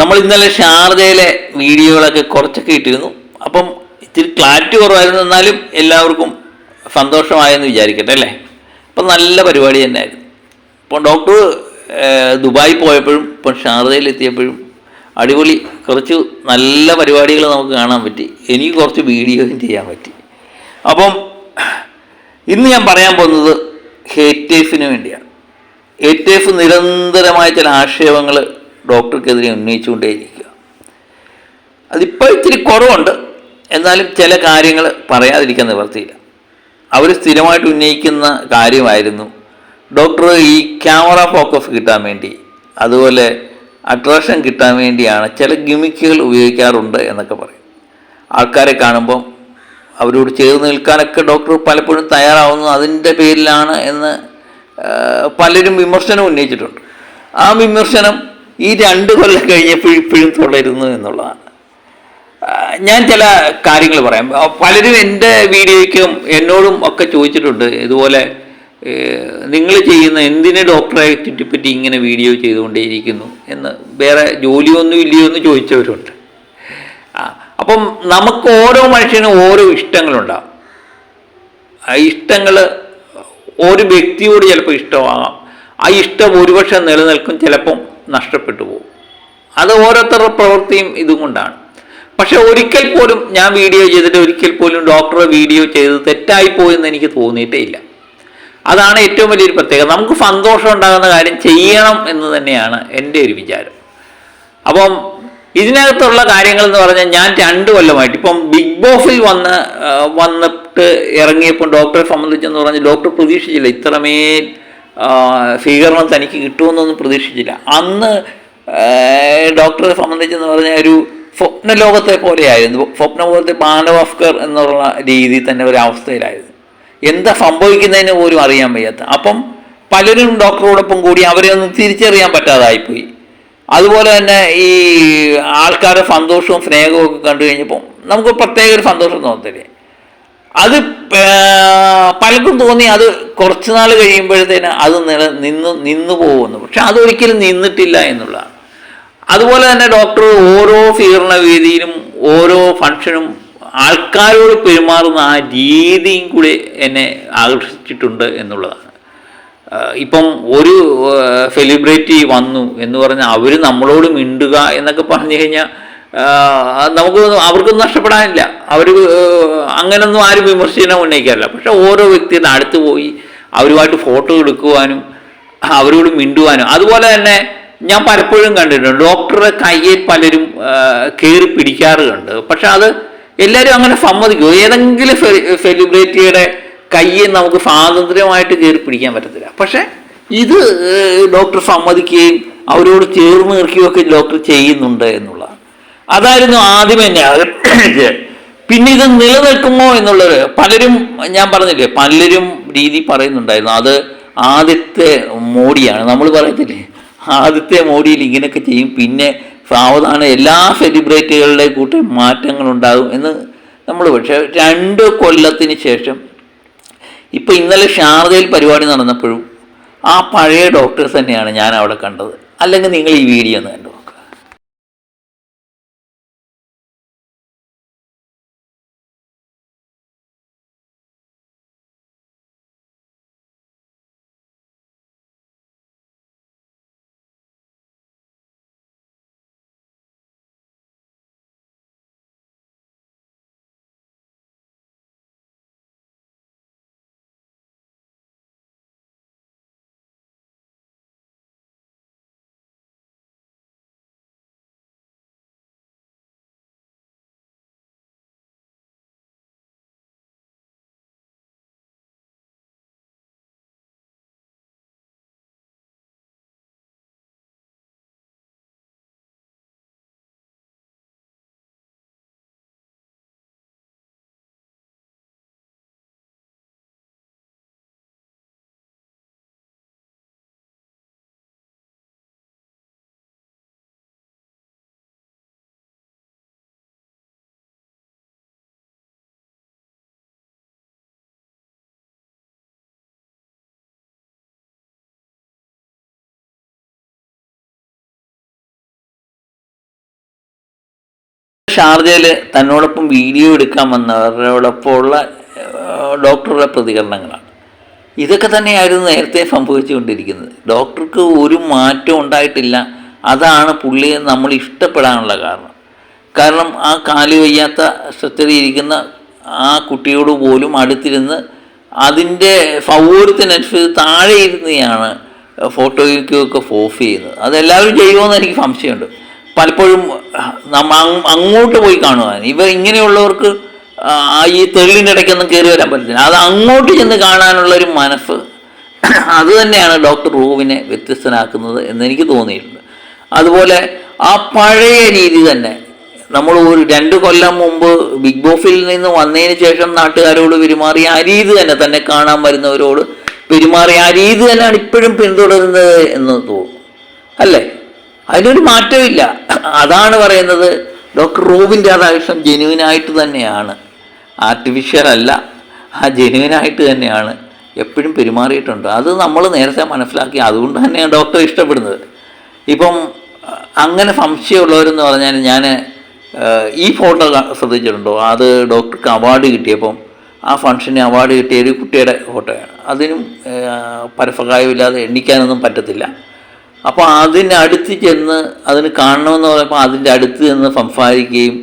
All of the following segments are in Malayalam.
നമ്മൾ ഇന്നലെ ഷാർജയിലെ വീഡിയോകളൊക്കെ കുറച്ചൊക്കെ ഇട്ടിരുന്നു. അപ്പം ഇത്തിരി ക്ലാരിറ്റി കുറവായിരുന്നു, എന്നാലും എല്ലാവർക്കും സന്തോഷമായെന്ന് വിചാരിക്കട്ടെ അല്ലേ. അപ്പം നല്ല പരിപാടി തന്നെയായിരുന്നു. ഇപ്പം ഡോക്ടർ ദുബായി പോയപ്പോഴും ഇപ്പം ഷാർജയിൽ എത്തിയപ്പോഴും അടിപൊളി കുറച്ച് നല്ല പരിപാടികൾ നമുക്ക് കാണാൻ പറ്റി. എനിക്ക് കുറച്ച് വീഡിയോയും ചെയ്യാൻ പറ്റി. അപ്പം ഇന്ന് ഞാൻ പറയാൻ പോകുന്നത് ഹേറ്റേഴ്സിന് വേണ്ടിയാണ്. ഹേറ്റേഴ്സ് നിരന്തരമായ ചില ആക്ഷേപങ്ങൾ ഡോക്ടർക്കെതിരെ ഉന്നയിച്ചുകൊണ്ടേയിരിക്കുക. അതിപ്പോൾ ഇത്തിരി കുറവുണ്ട്, എന്നാലും ചില കാര്യങ്ങൾ പറയാതിരിക്കാൻ നിവർത്തിയില്ല. അവർ സ്ഥിരമായിട്ട് ഉന്നയിക്കുന്ന കാര്യമായിരുന്നു ഡോക്ടർ ഈ ക്യാമറ ഫോക്കസ് കിട്ടാൻ വേണ്ടി, അതുപോലെ അട്രാക്ഷൻ കിട്ടാൻ വേണ്ടിയാണ് ചില ഗിമിക്കുകൾ ഉപയോഗിക്കാറുണ്ട് എന്നൊക്കെ പറയും. ആൾക്കാരെ കാണുമ്പം അവരോട് ചേർന്ന് നിൽക്കാനൊക്കെ ഡോക്ടർ പലപ്പോഴും തയ്യാറാവുന്നു അതിൻ്റെ പേരിലാണ് എന്ന് പലരും വിമർശനം ഉന്നയിച്ചിട്ടുണ്ട്. ആ വിമർശനം ഈ 2 കൊല്ലം കഴിഞ്ഞപ്പോൾ ഇപ്പോഴും തുടരുന്നു എന്നുള്ളതാണ്. ഞാൻ ചില കാര്യങ്ങൾ പറയാം. പലരും എൻ്റെ വീഡിയോയ്ക്കും എന്നോടും ഒക്കെ ചോദിച്ചിട്ടുണ്ട്, ഇതുപോലെ നിങ്ങൾ ചെയ്യുന്ന എന്തിന് ഡോക്ടറെ ചുറ്റിപ്പറ്റി ഇങ്ങനെ വീഡിയോ ചെയ്തുകൊണ്ടേയിരിക്കുന്നു എന്ന്, വേറെ ജോലിയൊന്നും ഇല്ലയോ എന്ന് ചോദിച്ചവരുണ്ട്. അപ്പം നമുക്ക് ഓരോ മനുഷ്യനും ഓരോ ഇഷ്ടങ്ങളുണ്ടാകും. ആ ഇഷ്ടങ്ങൾ ഒരു വ്യക്തിയോട് ചിലപ്പോൾ ഇഷ്ടമാകാം. ആ ഇഷ്ടം ഒരുപക്ഷെ നിലനിൽക്കും, ചിലപ്പം നഷ്ടപ്പെട്ടു പോകും. അത് ഓരോരുത്തരുടെ പ്രവൃത്തിയും ഇതും കൊണ്ടാണ്. പക്ഷെ ഒരിക്കൽ പോലും ഞാൻ വീഡിയോ ചെയ്തിട്ട് ഒരിക്കൽ പോലും ഡോക്ടറെ വീഡിയോ ചെയ്ത് തെറ്റായിപ്പോയെന്ന് എനിക്ക് തോന്നിയിട്ടേ ഇല്ല. അതാണ് ഏറ്റവും വലിയൊരു പ്രത്യേകത. നമുക്ക് സന്തോഷം ഉണ്ടാകുന്ന കാര്യം ചെയ്യണം എന്ന് തന്നെയാണ് എൻ്റെ ഒരു വിചാരം. അപ്പം ഇതിനകത്തുള്ള കാര്യങ്ങൾ എന്ന് പറഞ്ഞാൽ ഞാൻ 2 കൊല്ലമായിട്ട് ഇപ്പം ബിഗ് ബോസിൽ വന്നിട്ട് ഇറങ്ങിയപ്പോൾ ഡോക്ടറെ സംബന്ധിച്ചെന്ന് പറഞ്ഞാൽ ഡോക്ടർ പ്രതീക്ഷിച്ചില്ല ഇത്രമേൽ സ്വീകരണം തനിക്ക് കിട്ടുമെന്നൊന്നും പ്രതീക്ഷിച്ചില്ല. അന്ന് ഡോക്ടറെ സംബന്ധിച്ചെന്ന് പറഞ്ഞാൽ ഒരു സ്വപ്നലോകത്തെ പോലെയായിരുന്നു. സ്വപ്നലോകത്തെ ബാലഭാസ്കർ എന്നുള്ള രീതിയിൽ തന്നെ ഒരു അവസ്ഥയിലായിരുന്നു. എന്താ സംഭവിക്കുന്നതിന് പോലും അറിയാൻ വയ്യാത്ത. അപ്പം പലരും ഡോക്ടറോടൊപ്പം കൂടി അവരെ ഒന്നും തിരിച്ചറിയാൻ പറ്റാതായിപ്പോയി. അതുപോലെ തന്നെ ഈ ആൾക്കാരുടെ സന്തോഷവും സ്നേഹവും ഒക്കെ കണ്ടു കഴിഞ്ഞപ്പോൾ നമുക്ക് പ്രത്യേക ഒരു സന്തോഷം തോന്നത്തില്ലേ. അത് പലർക്കും തോന്നി അത് കുറച്ച് നാൾ കഴിയുമ്പോഴത്തേന് അത് നിന്നു പോകുന്നു. പക്ഷെ അതൊരിക്കലും നിന്നിട്ടില്ല എന്നുള്ളതാണ്. അതുപോലെ തന്നെ ഡോക്ടർ ഓരോ സ്വീകരണ വേദിയിലും ഓരോ ഫംഗ്ഷനും ആൾക്കാരോട് പെരുമാറുന്ന ആ രീതിയും കൂടി എന്നെ ആകർഷിച്ചിട്ടുണ്ട് എന്നുള്ളതാണ്. ഇപ്പം ഒരു സെലിബ്രിറ്റി വന്നു എന്ന് പറഞ്ഞാൽ അവർ നമ്മളോട് മിണ്ടുക എന്നൊക്കെ പറഞ്ഞു കഴിഞ്ഞാൽ അവർക്കൊന്നും നഷ്ടപ്പെടാനില്ല. അവർ അങ്ങനൊന്നും ആരും വിമർശനം ഉന്നയിക്കാറില്ല. പക്ഷെ ഓരോ വ്യക്തിയുടെ അടുത്ത് പോയി അവരുമായിട്ട് ഫോട്ടോ എടുക്കുവാനും അവരോട് മിണ്ടുവാനും, അതുപോലെ തന്നെ ഞാൻ പലപ്പോഴും കണ്ടിട്ടുണ്ട് ഡോക്ടറുടെ കയ്യിൽ പലരും കയറി പിടിക്കാറുണ്ട്. പക്ഷെ അത് എല്ലാവരും അങ്ങനെ സമ്മതിക്കും. ഏതെങ്കിലും സെലിബ്രിറ്റിയുടെ കയ്യിൽ നമുക്ക് സ്വാതന്ത്ര്യമായിട്ട് കയറി പിടിക്കാൻ പറ്റത്തില്ല. പക്ഷെ ഇത് ഡോക്ടർ സമ്മതിക്കുകയും അവരോട് ചേർന്ന് നിൽക്കുകയൊക്കെ ഡോക്ടർ ചെയ്യുന്നുണ്ട് എന്നുള്ളതാണ്. അതായിരുന്നു ആദ്യം തന്നെ. പിന്നെ ഇത് നിലനിൽക്കുമോ എന്നുള്ളത് പലരും, ഞാൻ പറഞ്ഞില്ലേ, പലരും രീതി പറയുന്നുണ്ടായിരുന്നു അത് ആദ്യത്തെ മോഡിയാണ്. നമ്മൾ പറയത്തില്ലേ ആദ്യത്തെ മോഡിയിൽ ഇങ്ങനെയൊക്കെ ചെയ്യും, പിന്നെ സാവധാനം എല്ലാ സെലിബ്രിറ്റികളുടെ കൂട്ടി മാറ്റങ്ങളുണ്ടാകും എന്ന് നമ്മൾ. പക്ഷേ 2 കൊല്ലത്തിന് ശേഷം ഇപ്പം ഇന്നലെ ഷാർജയിൽ പരിപാടി നടന്നപ്പോഴും ആ പഴയ ഡോക്ടേഴ്സ് തന്നെയാണ് ഞാൻ അവിടെ കണ്ടത്. അല്ലെങ്കിൽ നിങ്ങൾ ഈ വീഡിയോ ഒന്ന് കണ്ടു. ഷാർജയിൽ തന്നോടൊപ്പം വീഡിയോ എടുക്കാൻ വന്നവരോടൊപ്പമുള്ള ഡോക്ടറുടെ പ്രതികരണങ്ങളാണ്. ഇതൊക്കെ തന്നെയായിരുന്നു നേരത്തെ സംഭവിച്ചുകൊണ്ടിരിക്കുന്നത്. ഡോക്ടർക്ക് ഒരു മാറ്റം ഉണ്ടായിട്ടില്ല. അതാണ് പുള്ളിയെ നമ്മൾ ഇഷ്ടപ്പെടാനുള്ള കാരണം ആ കാല് വയ്യാത്ത സ്ട്രെച്ചറിയിരിക്കുന്ന ആ കുട്ടിയോട് പോലും അടുത്തിരുന്ന് അതിൻ്റെ സൗകര്യത്തിനനുസരിച്ച് താഴെ ഇരുന്നെയാണ് ഫോട്ടോയ്ക്കൊക്കെ ഓഫ് ചെയ്യുന്നത്. അതെല്ലാവരും ചെയ്യുമെന്ന് എനിക്ക് സംശയമുണ്ട്. പലപ്പോഴും അങ്ങോട്ട് പോയി കാണുക. ഇങ്ങനെയുള്ളവർക്ക് ഈ തെളിവിൻ്റെ ഇടയ്ക്കൊന്നും കയറി വരാൻ പറ്റില്ല. അത് അങ്ങോട്ട് ചെന്ന് കാണാനുള്ളൊരു മനസ്സ്, അത് തന്നെയാണ് ഡോക്ടർ റൂവിനെ വ്യത്യസ്തനാക്കുന്നത് എന്നെനിക്ക് തോന്നിയിട്ടുണ്ട്. അതുപോലെ ആ പഴയ രീതി തന്നെ നമ്മൾ ഒരു 2 കൊല്ലം മുമ്പ് ബിഗ് ബോസിൽ നിന്ന് വന്നതിന് ശേഷം നാട്ടുകാരോട് പെരുമാറിയ ആ രീതി തന്നെ കാണാൻ വരുന്നവരോട് പെരുമാറിയ ആ രീതി തന്നെയാണ് ഇപ്പോഴും പിന്തുടരുന്നത് എന്ന് തോന്നുന്നു, അല്ലേ? അതിനൊരു മാറ്റമില്ല. അതാണ് പറയുന്നത്, ഡോക്ടർ റൂബിൻ രാധാകൃഷ്ണൻ ജെന്യുവിനായിട്ട് തന്നെയാണ്, ആർട്ടിഫിഷ്യൽ അല്ല, ആ ജെന്യുവിനായിട്ട് തന്നെയാണ് എപ്പോഴും പെരുമാറിയിട്ടുണ്ട്. അത് നമ്മൾ നേരത്തെ മനസ്സിലാക്കി. അതുകൊണ്ട് തന്നെയാണ് ഡോക്ടറെ ഇഷ്ടപ്പെടുന്നത്. ഇപ്പം അങ്ങനെ സംശയമുള്ളവരെന്ന് പറഞ്ഞാൽ, ഞാൻ ഈ ഫോട്ടോ ശ്രദ്ധിച്ചിട്ടുണ്ടോ? അത് ഡോക്ടർക്ക് അവാർഡ് കിട്ടിയപ്പം ആ ഫംഗ്ഷന് അവാർഡ് കിട്ടിയ ഒരു കുട്ടിയുടെ ഫോട്ടോയാണ്. അതിനും പരസഹായമില്ലാതെ എണ്ണിക്കാനൊന്നും പറ്റത്തില്ല. അപ്പോൾ അതിനടുത്ത് ചെന്ന് അതിന് കാണണമെന്ന് പറയുമ്പോൾ അതിൻ്റെ അടുത്ത് ചെന്ന് സംസാരിക്കുകയും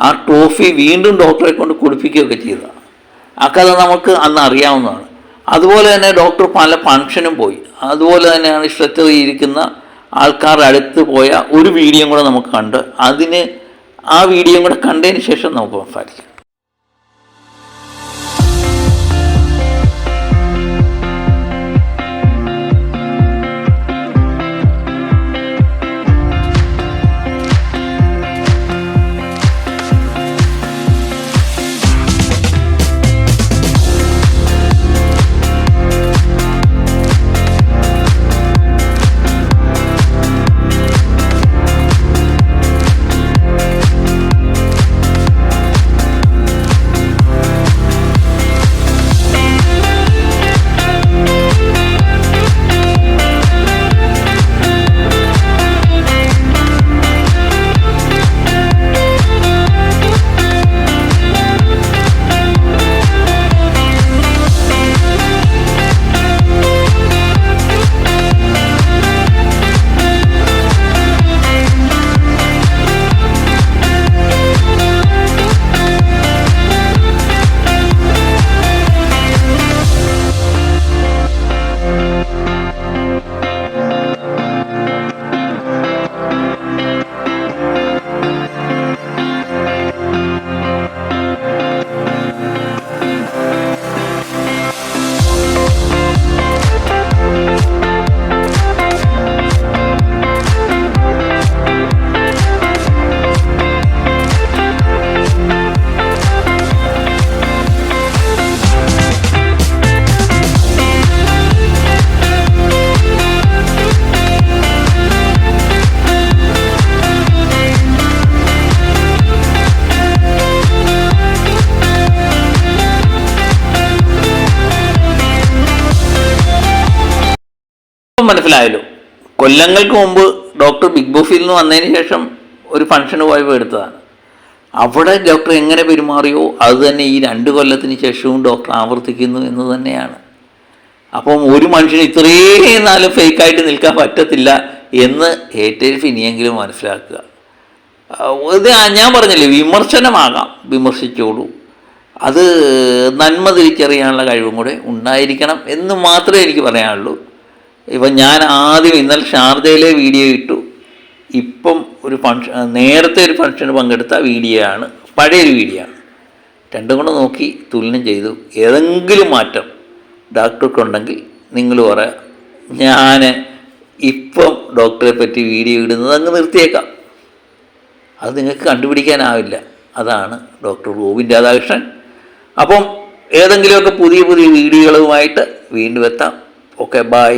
ആ ട്രോഫി വീണ്ടും ഡോക്ടറെ കൊണ്ട് കൊടുപ്പിക്കുകയൊക്കെ ചെയ്തതാണ്. ആ കഥ നമുക്ക് അന്ന് അറിയാവുന്നതാണ്. അതുപോലെ തന്നെ ഡോക്ടർ പല ഫംഗ്ഷനും പോയി. അതുപോലെ തന്നെയാണ് സ്ട്രെച്ചറിൽ ഇരിക്കുന്ന ആൾക്കാരുടെ അടുത്ത് പോയ ഒരു വീഡിയോ കൂടെ നമുക്ക് കണ്ട്, ആ വീഡിയോ കൂടെ കണ്ടതിന് ശേഷം നമുക്ക് സംസാരിക്കാം. മനസ്സിലായല്ലോ. കൊല്ലങ്ങൾക്ക് മുമ്പ് ഡോക്ടർ ബിഗ് ബോസിൽ നിന്ന് വന്നതിന് ശേഷം ഒരു ഫംഗ്ഷന് പോയപ്പോൾ എടുത്തതാണ്. അവിടെ ഡോക്ടർ എങ്ങനെ പെരുമാറിയോ അത് തന്നെ ഈ 2 കൊല്ലത്തിന് ശേഷവും ഡോക്ടർ ആവർത്തിക്കുന്നു എന്ന് തന്നെയാണ്. അപ്പം ഒരു മനുഷ്യന് ഇത്രയും നാളും ഫേക്കായിട്ട് നിൽക്കാൻ പറ്റത്തില്ല എന്ന് ഏറ്റവും ഇനിയെങ്കിലും മനസ്സിലാക്കുക. ഇത് ഞാൻ പറഞ്ഞില്ലേ, വിമർശനമാകാം, വിമർശിച്ചോളൂ. അത് നന്മ തിരിച്ചറിയാനുള്ള കഴിവും കൂടെ ഉണ്ടായിരിക്കണം എന്ന് മാത്രമേ എനിക്ക് പറയാനുള്ളൂ. ഇപ്പം ഞാൻ ആദ്യം ഇന്നലെ ഷാർജയിലെ വീഡിയോ ഇട്ടു. ഇപ്പം ഒരു നേരത്തെ ഒരു ഫംഗ്ഷന് പങ്കെടുത്ത വീഡിയോ ആണ്, പഴയൊരു വീഡിയോ ആണ്. രണ്ടും കൂടെ നോക്കി തുലനം ചെയ്തു. ഏതെങ്കിലും മാറ്റം ഡോക്ടർക്കുണ്ടെങ്കിൽ നിങ്ങൾ പറയാം. ഞാൻ ഇപ്പം ഡോക്ടറെ പറ്റി വീഡിയോ ഇടുന്നത് അങ്ങ് നിർത്തിയേക്കാം. അത് നിങ്ങൾക്ക് കണ്ടുപിടിക്കാനാവില്ല. അതാണ് ഡോക്ടർ റൂബിൻ രാധാകൃഷ്ണൻ. അപ്പം ഏതെങ്കിലുമൊക്കെ പുതിയ വീഡിയോകളുമായിട്ട് വീണ്ടും എത്താം. Okay, by.